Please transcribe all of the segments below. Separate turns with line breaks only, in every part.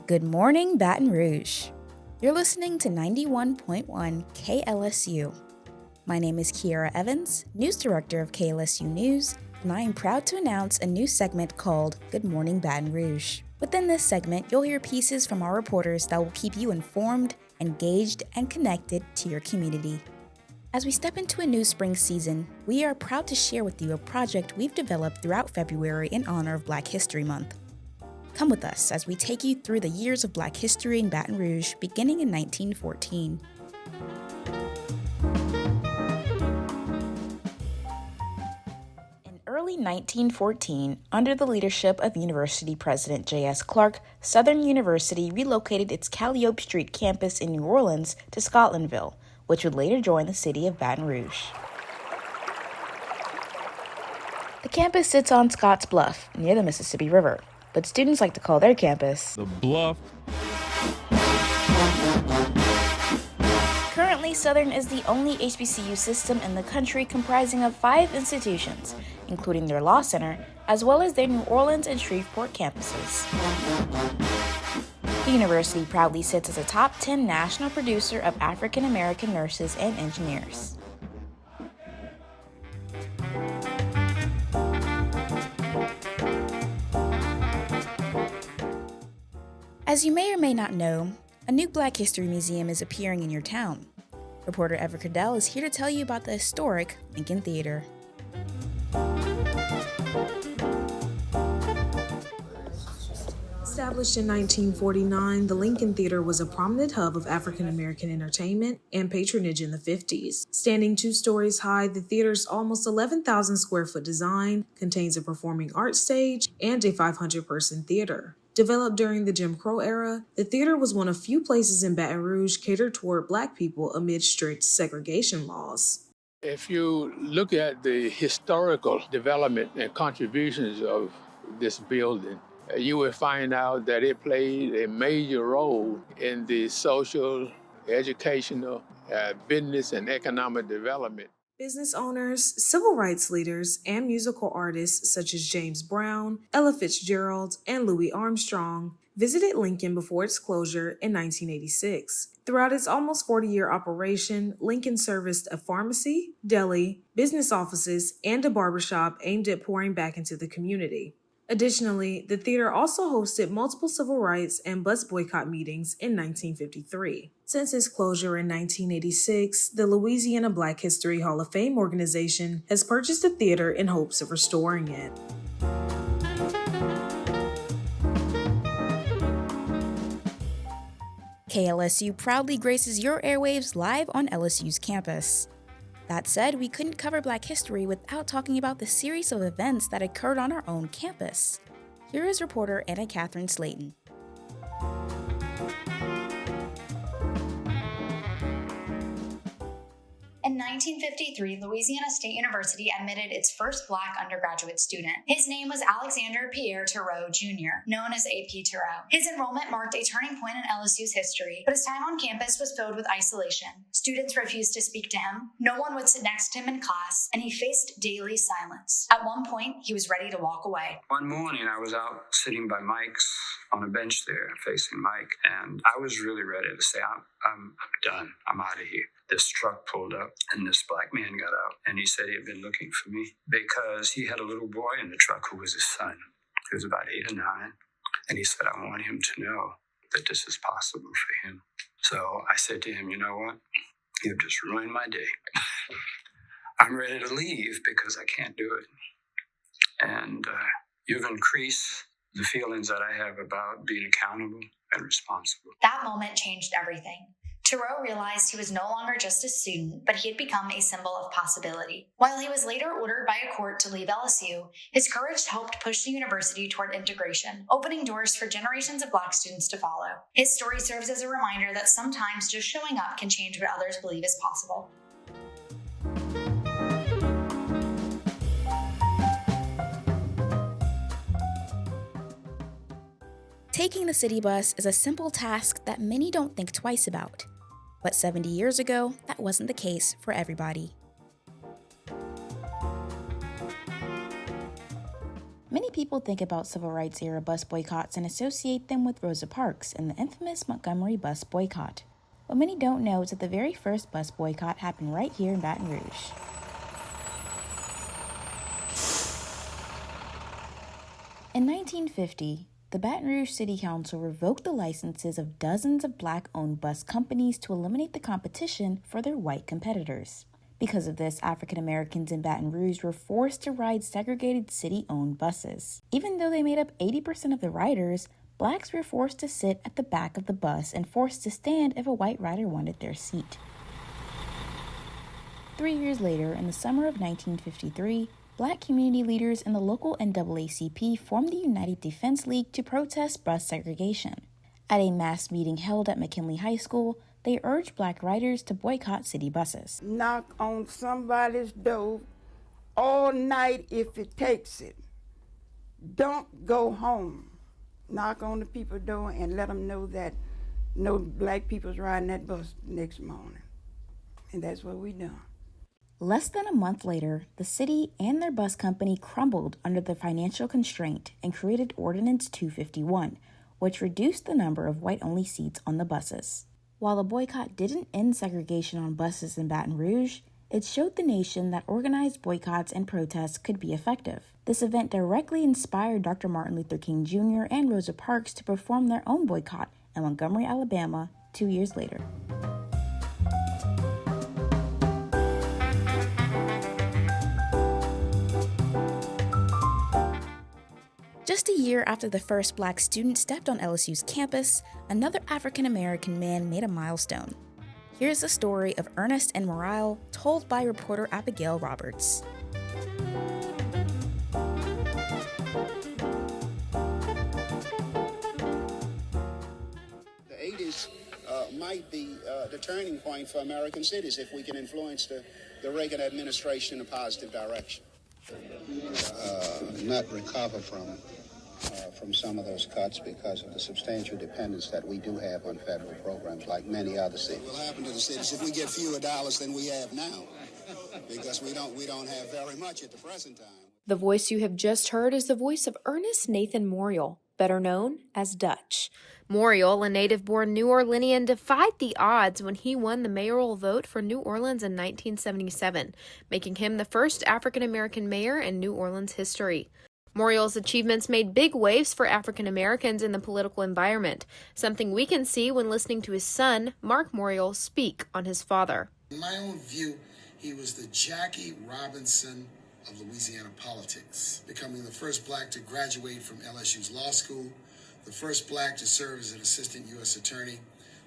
Good morning, Baton Rouge. You're listening to 91.1 KLSU. My name is Kiara Evans, News Director of KLSU News, and I am proud to announce a new segment called Good Morning Baton Rouge. Within this segment, you'll hear pieces from our reporters that will keep you informed, engaged, and connected to your community. As we step into a new spring season, we are proud to share with you a project we've developed throughout February in honor of Black History Month. Come with us as we take you through the years of Black history in Baton Rouge, beginning in 1914. In early 1914, under the leadership of University President J.S. Clark, Southern University relocated its Calliope Street campus in New Orleans to Scotlandville, which would later join the city of Baton Rouge. The campus sits on Scotts Bluff, near the Mississippi River, but students like to call their campus
The Bluff.
Currently, Southern is the only HBCU system in the country comprising of 5 institutions, including their Law Center, as well as their New Orleans and Shreveport campuses. The university proudly sits as a top 10 national producer of African American nurses and engineers. As you may or may not know, a new Black History Museum is appearing in your town. Reporter Ever Cardell is here to tell you about the historic Lincoln Theater.
Established in 1949, the Lincoln Theater was a prominent hub of African American entertainment and patronage in the 50s. Standing 2 stories high, the theater's almost 11,000 square foot design contains a performing arts stage and a 500-person theater. Developed during the Jim Crow era, the theater was one of few places in Baton Rouge catered toward Black people amid strict segregation laws.
If you look at the historical development and contributions of this building, you will find out that it played a major role in the social, educational, business, and economic development.
Business owners, civil rights leaders, and musical artists such as James Brown, Ella Fitzgerald, and Louis Armstrong visited Lincoln before its closure in 1986. Throughout its almost 40-year operation, Lincoln serviced a pharmacy, deli, business offices, and a barbershop aimed at pouring back into the community. Additionally, the theater also hosted multiple civil rights and bus boycott meetings in 1953. Since its closure in 1986, the Louisiana Black History Hall of Fame organization has purchased the theater in hopes of restoring it.
KLSU proudly graces your airwaves live on LSU's campus. That said, we couldn't cover Black history without talking about the series of events that occurred on our own campus. Here is reporter Anna Catherine Slayton.
In 1953, Louisiana State University admitted its first Black undergraduate student. His name was Alexander Pierre Thoreau Jr., known as A.P. Thoreau. His enrollment marked a turning point in LSU's history, but his time on campus was filled with isolation. Students refused to speak to him, no one would sit next to him in class, and he faced daily silence. At one point, he was ready to walk away.
One morning, I was out sitting by Mike's on a bench there facing Mike, and I was really ready to say, I'm done. I'm out of here. This truck pulled up, and this Black man got out, and he said he had been looking for me because he had a little boy in the truck who was his son. He was about 8 or 9, and he said, I want him to know that this is possible for him. So I said to him, you know what? You've just ruined my day. I'm ready to leave because I can't do it. And you've increased the feelings that I have about being accountable and responsible.
That moment changed everything. Thoreau realized he was no longer just a student, but he had become a symbol of possibility. While he was later ordered by a court to leave LSU, his courage helped push the university toward integration, opening doors for generations of Black students to follow. His story serves as a reminder that sometimes just showing up can change what others believe is possible.
Taking the city bus is a simple task that many don't think twice about. But 70 years ago, that wasn't the case for everybody. Many people think about civil rights era bus boycotts and associate them with Rosa Parks and the infamous Montgomery bus boycott. What many don't know is that the very first bus boycott happened right here in Baton Rouge. In 1950, the Baton Rouge City Council revoked the licenses of dozens of Black-owned bus companies to eliminate the competition for their white competitors. Because of this, African Americans in Baton Rouge were forced to ride segregated city-owned buses. Even though they made up 80% of the riders, Blacks were forced to sit at the back of the bus and forced to stand if a white rider wanted their seat. 3 years later, in the summer of 1953, Black community leaders in the local NAACP formed the United Defense League to protest bus segregation. At a mass meeting held at McKinley High School, they urged Black riders to boycott city buses.
Knock on somebody's door all night if it takes it. Don't go home. Knock on the people's door and let them know that no Black people's riding that bus next morning. And that's what we done.
Less than a month later, the city and their bus company crumbled under the financial constraint and created Ordinance 251, which reduced the number of white-only seats on the buses. While the boycott didn't end segregation on buses in Baton Rouge, it showed the nation that organized boycotts and protests could be effective. This event directly inspired Dr. Martin Luther King Jr. and Rosa Parks to perform their own boycott in Montgomery, Alabama, 2 years later. Just a year after the first Black student stepped on LSU's campus, another African-American man made a milestone. Here's the story of Ernest and Morale, told by reporter Abigail Roberts.
The 80s might be the turning point for American cities if we can influence the Reagan administration in a positive direction. Not recover from some of those cuts because of the substantial dependence that we do have on federal programs like many other cities. What will happen to the cities if we get fewer dollars than we have now? Because we don't have very much at the present time.
The voice you have just heard is the voice of Ernest Nathan Morial, better known as Dutch. Morial, a native-born New Orleanian, defied the odds when he won the mayoral vote for New Orleans in 1977, making him the first African-American mayor in New Orleans history. Morial's achievements made big waves for African Americans in the political environment, something we can see when listening to his son, Mark Morial, speak on his father.
In my own view, he was the Jackie Robinson of Louisiana politics, becoming the first Black to graduate from LSU's law school, the first Black to serve as an assistant U.S. attorney,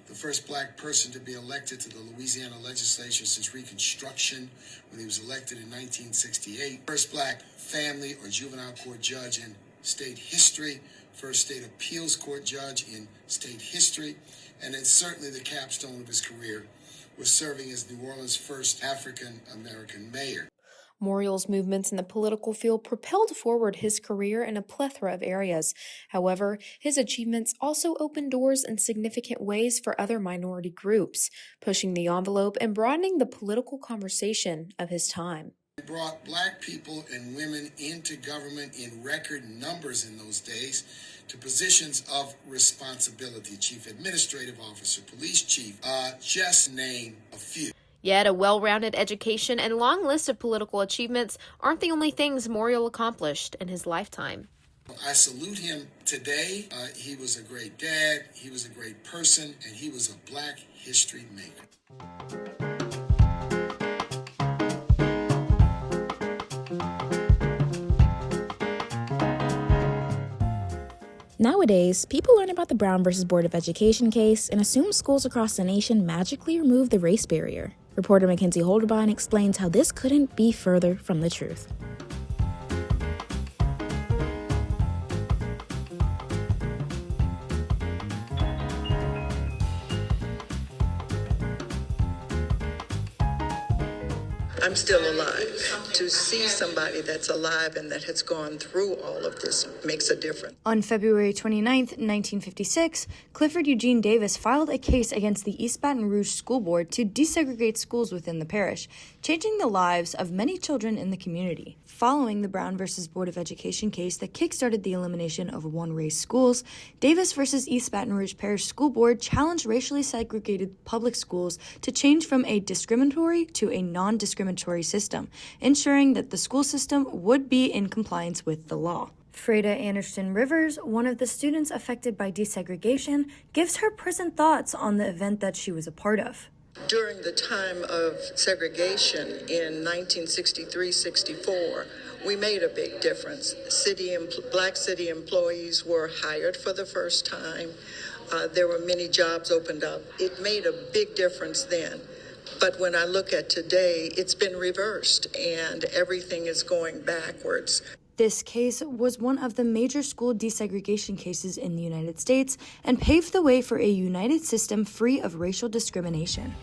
the first Black person to be elected to the Louisiana legislature since Reconstruction when he was elected in 1968, first Black family or juvenile court judge in state history, first state appeals court judge in state history, and then certainly the capstone of his career was serving as New Orleans' first African-American mayor.
Morial's movements in the political field propelled forward his career in a plethora of areas. However, his achievements also opened doors in significant ways for other minority groups, pushing the envelope and broadening the political conversation of his time.
It brought Black people and women into government in record numbers in those days to positions of responsibility, chief administrative officer, police chief, just name a few.
Yet a well-rounded education and long list of political achievements aren't the only things Morial accomplished in his lifetime.
I salute him today. He was a great dad, he was a great person, and he was a Black history maker.
Nowadays, people learn about the Brown versus Board of Education case and assume schools across the nation magically remove the race barrier. Reporter Mackenzie Holderbein explains how this couldn't be further from the truth.
I'm still alive. To see somebody that's alive and that has gone through all of this makes a difference.
On February 29, 1956, Clifford Eugene Davis filed a case against the East Baton Rouge School Board to desegregate schools within the parish, changing the lives of many children in the community. Following the Brown versus Board of Education case that kickstarted the elimination of one-race schools, Davis versus East Baton Rouge Parish School Board challenged racially segregated public schools to change from a discriminatory to a non-discriminatory system, ensuring that the school system would be in compliance with the law. Freda Anderson Rivers, one of the students affected by desegregation, gives her present thoughts on the event that she was a part of.
During the time of segregation in 1963-64, we made a big difference. Black city employees were hired for the first time. There were many jobs opened up. It made a big difference then. But when I look at today, it's been reversed and everything is going backwards.
This case was one of the major school desegregation cases in the United States and paved the way for a united system free of racial discrimination.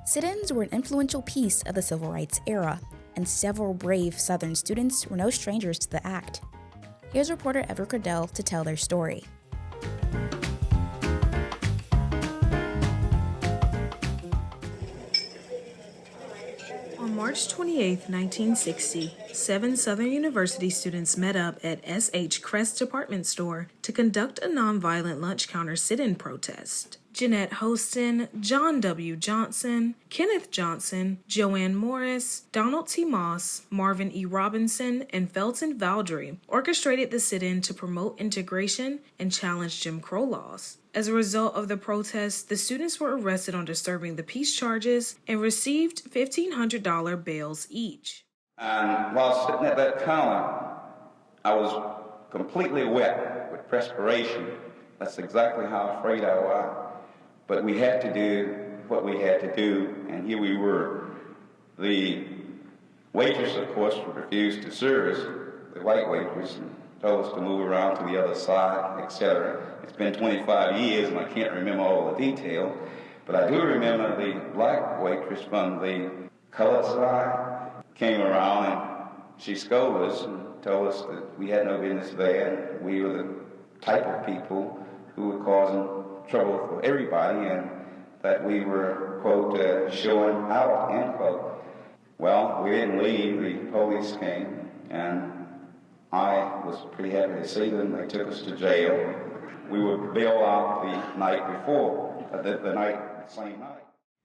Sit-ins were an influential piece of the civil rights era, and several brave Southern students were no strangers to the act. Here's reporter Ever Cordell to tell their story.
On March 28, 1960, 7 Southern University students met up at S.H. Crest Department Store to conduct a nonviolent lunch counter sit-in protest. Jeanette Hostin, John W. Johnson, Kenneth Johnson, Joanne Morris, Donald T. Moss, Marvin E. Robinson, and Felton Valdry orchestrated the sit-in to promote integration and challenge Jim Crow laws. As a result of the protests, the students were arrested on disturbing the peace charges and received $1,500 bails each.
And while sitting at that counter, I was completely wet with perspiration. That's exactly how afraid I was. But we had to do what we had to do, and here we were. The waitress, of course, refused to serve us, the white waitress, and told us to move around to the other side, etc. It's been 25 years, and I can't remember all the detail, but I do remember the black waitress from the colored side came around, and she scolded us and told us that we had no business there, and we were the type of people who were causing trouble for everybody, and that we were, quote, showing out, end quote. Well, we didn't leave. The police came, and I was pretty happy to see them. They took us to jail. We were bailed out the night before, the same night.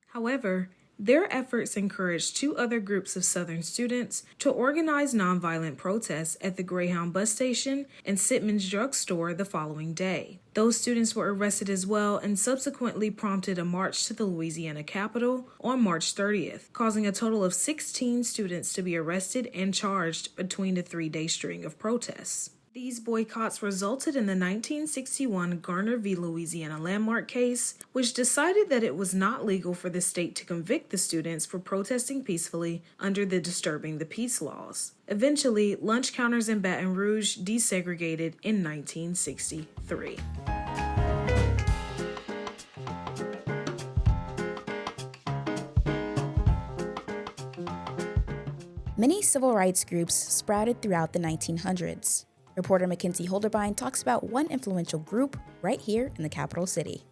However, their efforts encouraged 2 other groups of Southern students to organize nonviolent protests at the Greyhound bus station and Sitman's drugstore the following day. Those students were arrested as well and subsequently prompted a march to the Louisiana Capitol on March 30th, causing a total of 16 students to be arrested and charged between the 3-day string of protests. These boycotts resulted in the 1961 Garner v. Louisiana landmark case, which decided that it was not legal for the state to convict the students for protesting peacefully under the Disturbing the Peace laws. Eventually, lunch counters in Baton Rouge desegregated in 1963.
Many civil rights groups sprouted throughout the 1900s. Reporter Mackenzie Holderbein talks about one influential group right here in the capital city.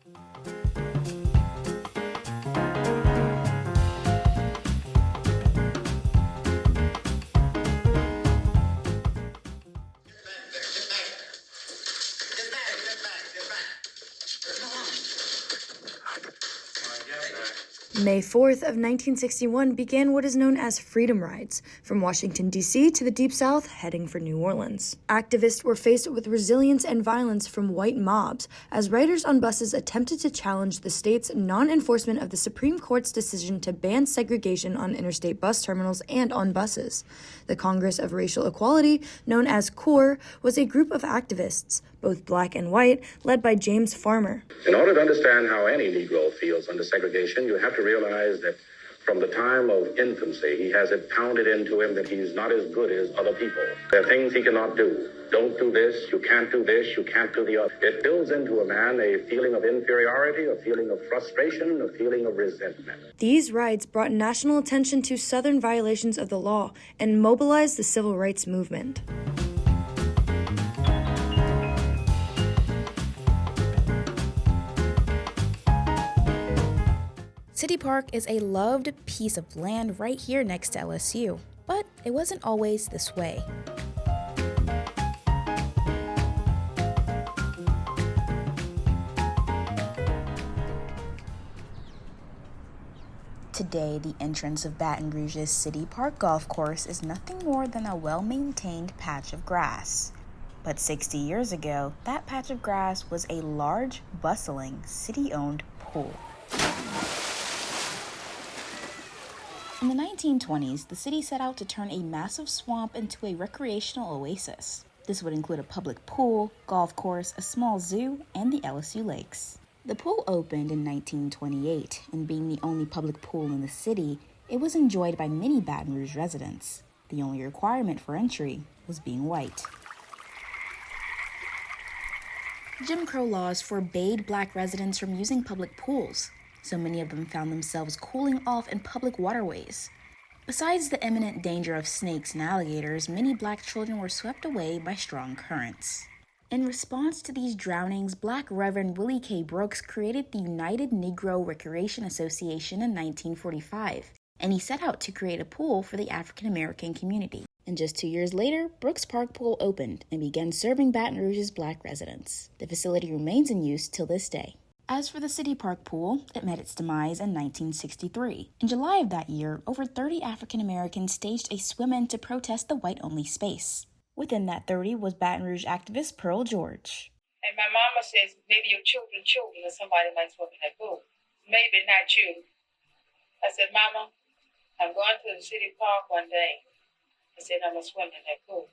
May 4th of 1961 began what is known as Freedom Rides, from Washington, D.C. to the Deep South, heading for New Orleans. Activists were faced with resilience and violence from white mobs as riders on buses attempted to challenge the state's non-enforcement of the Supreme Court's decision to ban segregation on interstate bus terminals and on buses. The Congress of Racial Equality, known as CORE, was a group of activists, both black and white, led by James Farmer.
In order to understand how any Negro feels under segregation, you have to realize that From the time of infancy, he has it pounded into him that he's not as good as other people. There are things he cannot do. Don't do this, you can't do this, you can't do the other. It builds into a man a feeling of inferiority, a feeling of frustration, a feeling of resentment.
These riots brought national attention to Southern violations of the law and mobilized the civil rights movement.
City Park is a loved piece of land right here next to LSU, but it wasn't always this way. Today, the entrance of Baton Rouge's City Park Golf Course is nothing more than a well-maintained patch of grass. But 60 years ago, that patch of grass was a large, bustling, city-owned pool. In the 1920s, the city set out to turn a massive swamp into a recreational oasis. This would include a public pool, golf course, a small zoo, and the LSU Lakes. The pool opened in 1928, and being the only public pool in the city, it was enjoyed by many Baton Rouge residents. The only requirement for entry was being white. Jim Crow laws forbade black residents from using public pools, so many of them found themselves cooling off in public waterways. Besides the imminent danger of snakes and alligators, many black children were swept away by strong currents. In response to these drownings, Black Reverend Willie K. Brooks created the United Negro Recreation Association in 1945, and he set out to create a pool for the African American community. And just 2 years later, Brooks Park Pool opened and began serving Baton Rouge's black residents. The facility remains in use till this day. As for the City Park Pool, it met its demise in 1963. In July of that year, over 30 African Americans staged a swim-in to protest the white-only space. Within that 30 was Baton Rouge activist Pearl George.
And my mama says, maybe your children, or somebody might swim in that pool. Maybe not you. I said, Mama, I'm going to the city park one day. I said, I'm going to swim in that pool.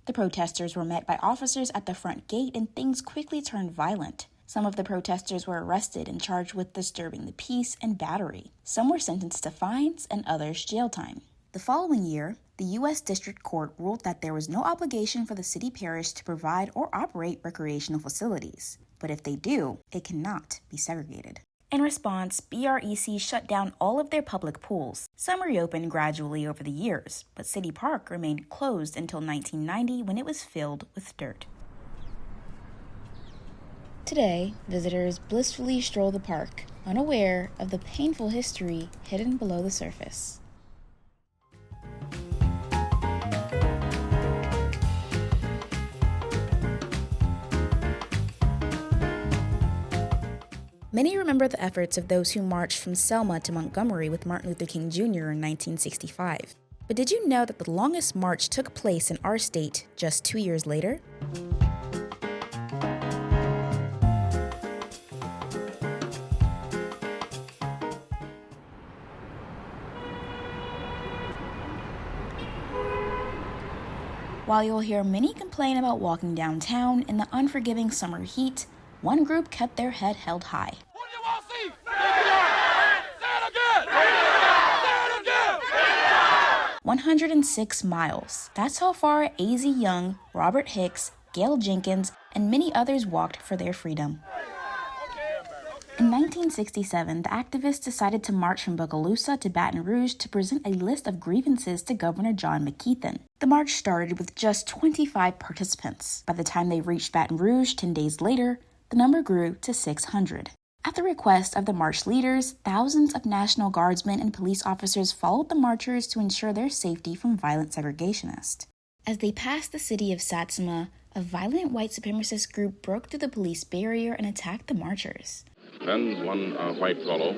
The protesters were met by officers at the front gate, and things quickly turned violent. Some of the protesters were arrested and charged with disturbing the peace and battery. Some were sentenced to fines and others jail time. The following year, the U.S. District Court ruled that there was no obligation for the city parish to provide or operate recreational facilities. But if they do, it cannot be segregated. In response, BREC shut down all of their public pools. Some reopened gradually over the years, but City Park remained closed until 1990 when it was filled with dirt. Today, visitors blissfully stroll the park, unaware of the painful history hidden below the surface. Many remember the efforts of those who marched from Selma to Montgomery with Martin Luther King Jr. in 1965. But did you know that the longest march took place in our state just 2 years later? While you'll hear many complain about walking downtown in the unforgiving summer heat, one group kept their head held high.
What do you want to see? Say it again! Say it again!
106 miles. That's how far A.Z. Young, Robert Hicks, Gail Jenkins, and many others walked for their freedom. In 1967, the activists decided to march from Bogalusa to Baton Rouge to present a list of grievances to Governor John McKeithen. The march started with just 25 participants. By the time they reached Baton Rouge 10 days later, the number grew to 600. At the request of the march leaders, thousands of National Guardsmen and police officers followed the marchers to ensure their safety from violent segregationists. As they passed the city of Satsuma, a violent white supremacist group broke through the police barrier and attacked the marchers.
Then one white fellow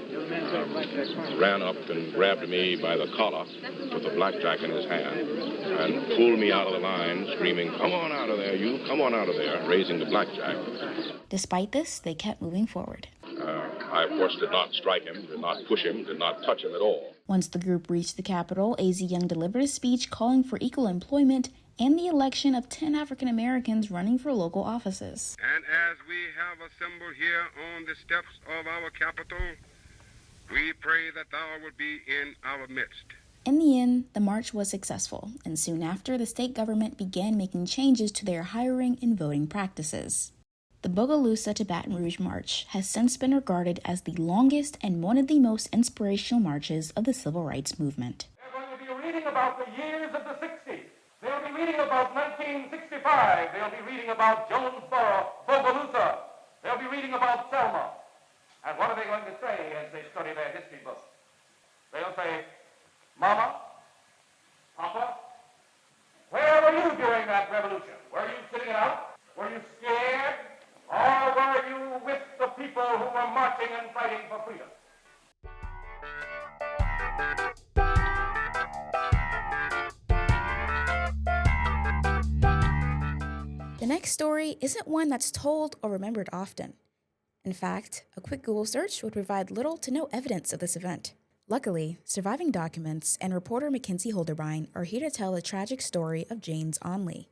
ran up and grabbed me by the collar with a blackjack in his hand and pulled me out of the line, screaming, "Come on out of there, you! Come on out of there," raising the blackjack.
Despite this, they kept moving forward.
I, of course, did not strike him, did not push him, did not touch him at all.
Once the group reached the Capitol, A.Z. Young delivered a speech calling for equal employment and the election of 10 African Americans running for local offices.
And as we have assembled here on the steps of our Capitol, We pray that thou wilt be in our midst.
In the end, the march was successful, and soon after, the state government began making changes to their hiring and voting practices. The Bogalusa to Baton Rouge March has since been regarded as the longest and one of the most inspirational marches of the civil rights movement.
They're going to be reading about the years of the 60s. They'll be reading about 1965. They'll be reading about Jonesboro, Bogalusa. They'll be reading about Selma. And what are they going to say as they study their history books? They'll say, Mama, Papa, where were you during that revolution? Were you sitting it out? Were you scared? Or were you with the people who were marching and fighting for freedom?
The next story isn't one that's told or remembered often. In fact, a quick Google search would provide little to no evidence of this event. Luckily, surviving documents and reporter Mackenzie Holderbein are here to tell the tragic story of James Onley.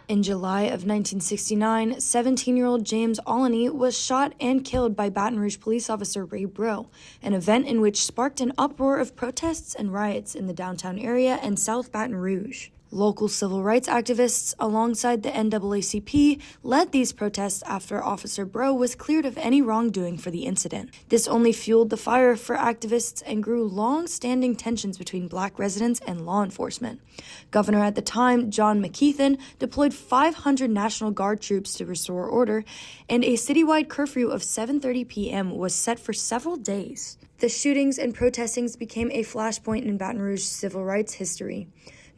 In July of 1969, 17-year-old James Onley was shot and killed by Baton Rouge police officer Ray Breaux, an event in which sparked an uproar of protests and riots in the downtown area and South Baton Rouge. Local civil rights activists, alongside the NAACP, led these protests after Officer Breaux was cleared of any wrongdoing for the incident. This only fueled the fire for activists and grew long-standing tensions between black residents and law enforcement. Governor at the time, John McKeithen, deployed 500 National Guard troops to restore order, and a citywide curfew of 7:30 p.m. was set for several days. The shootings and protestings became a flashpoint in Baton Rouge civil rights history.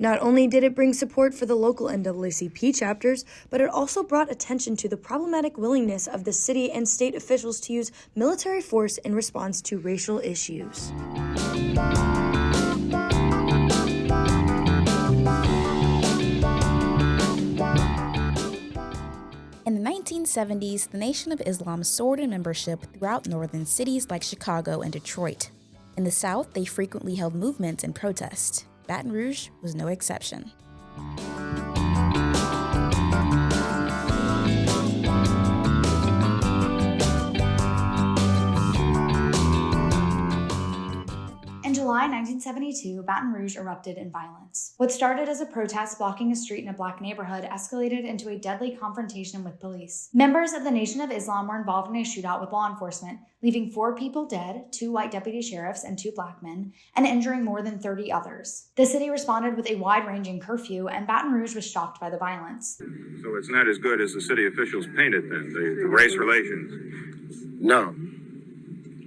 Not only did it bring support for the local NAACP chapters, but it also brought attention to the problematic willingness of the city and state officials to use military force in response to racial issues.
In the 1970s, the Nation of Islam soared in membership throughout northern cities like Chicago and Detroit. In the South, they frequently held movements and protests. Baton Rouge was no exception.
In July 1972, Baton Rouge erupted in violence. What started as a protest blocking a street in a black neighborhood escalated into a deadly confrontation with police. Members of the Nation of Islam were involved in a shootout with law enforcement, leaving 4 people dead, 2 white deputy sheriffs and 2 black men, and injuring more than 30 others. The city responded with a wide-ranging curfew, and Baton Rouge was shocked by the violence.
So it's not as good as the city officials painted then, the race relations?
No.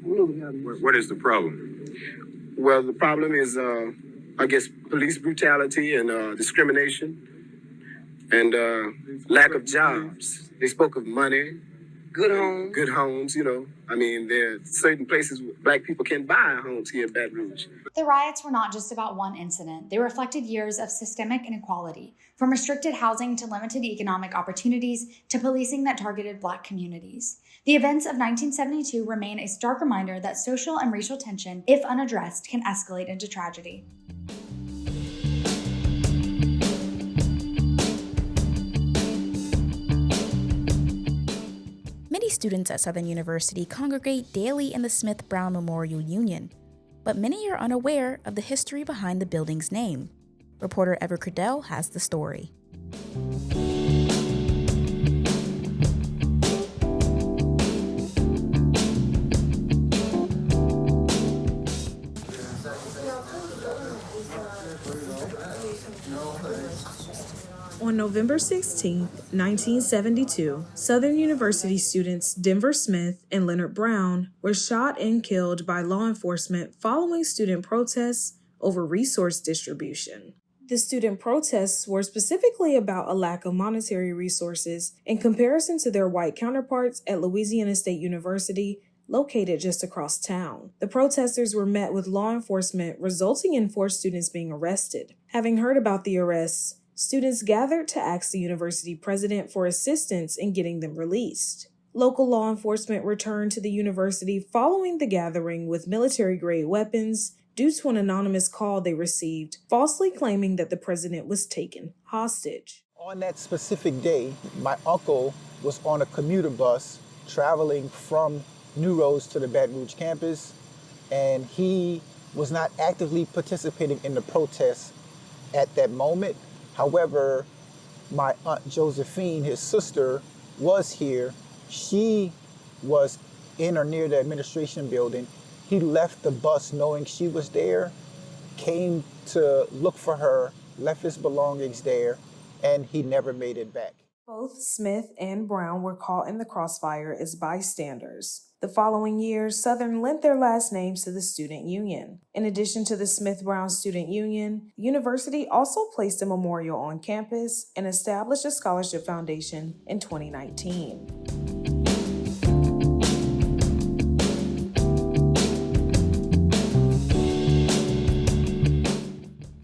What is the problem?
Well, the problem is, I guess, police brutality and discrimination and lack of jobs. They spoke of money. Good homes, you know. I mean, there are certain places where black people can buy homes here in Baton Rouge.
The riots were not just about one incident. They reflected years of systemic inequality, from restricted housing to limited economic opportunities to policing that targeted black communities. The events of 1972 remain a stark reminder that social and racial tension, if unaddressed, can escalate into tragedy.
Many students at Southern University congregate daily in the Smith-Brown Memorial Union, but many are unaware of the history behind the building's name. Reporter Ever Cradell has the story.
On November 16, 1972, Southern University students Denver Smith and Leonard Brown were shot and killed by law enforcement following student protests over resource distribution. The student protests were specifically about a lack of monetary resources in comparison to their white counterparts at Louisiana State University, located just across town. The protesters were met with law enforcement, resulting in 4 students being arrested. Having heard about the arrests, students gathered to ask the university president for assistance in getting them released. Local law enforcement returned to the university following the gathering with military-grade weapons due to an anonymous call they received, falsely claiming that the president was taken hostage.
On that specific day, my uncle was on a commuter bus traveling from New Roads to the Baton Rouge campus, and he was not actively participating in the protests at that moment. However, my Aunt Josephine, his sister, was here. She was in or near the administration building. He left the bus knowing she was there, came to look for her, left his belongings there, and he never made it back.
Both Smith and Brown were caught in the crossfire as bystanders. The following year, Southern lent their last names to the student union. In addition to the Smith-Brown Student Union, the university also placed a memorial on campus and established a scholarship foundation in 2019.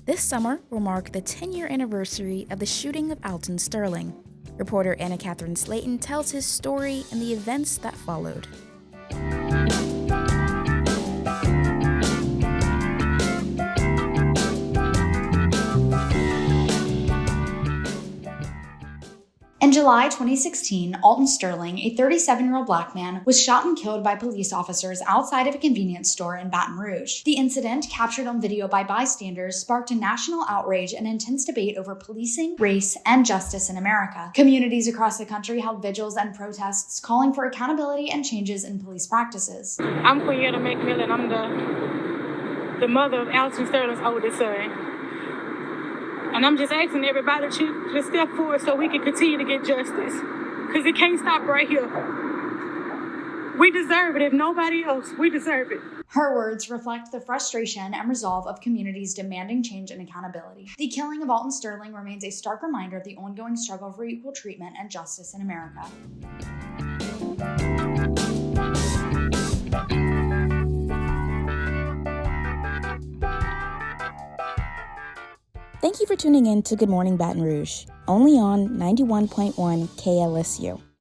This summer will mark the 10-year anniversary of the shooting of Alton Sterling. Reporter Anna Catherine Slayton tells his story and the events that followed.
In July 2016, Alton Sterling, a 37-year-old black man, was shot and killed by police officers outside of a convenience store in Baton Rouge. The incident, captured on video by bystanders, sparked a national outrage and intense debate over policing, race, and justice in America. Communities across the country held vigils and protests calling for accountability and changes in police practices.
I'm Quinietta McMillan. I'm the mother of Alton Sterling's oldest son. And I'm just asking everybody to just step forward so we can continue to get justice. Because it can't stop right here. We deserve it. If nobody else, we deserve it.
Her words reflect the frustration and resolve of communities demanding change and accountability. The killing of Alton Sterling remains a stark reminder of the ongoing struggle for equal treatment and justice in America.
Thank you for tuning in to Good Morning Baton Rouge, only on 91.1 KLSU.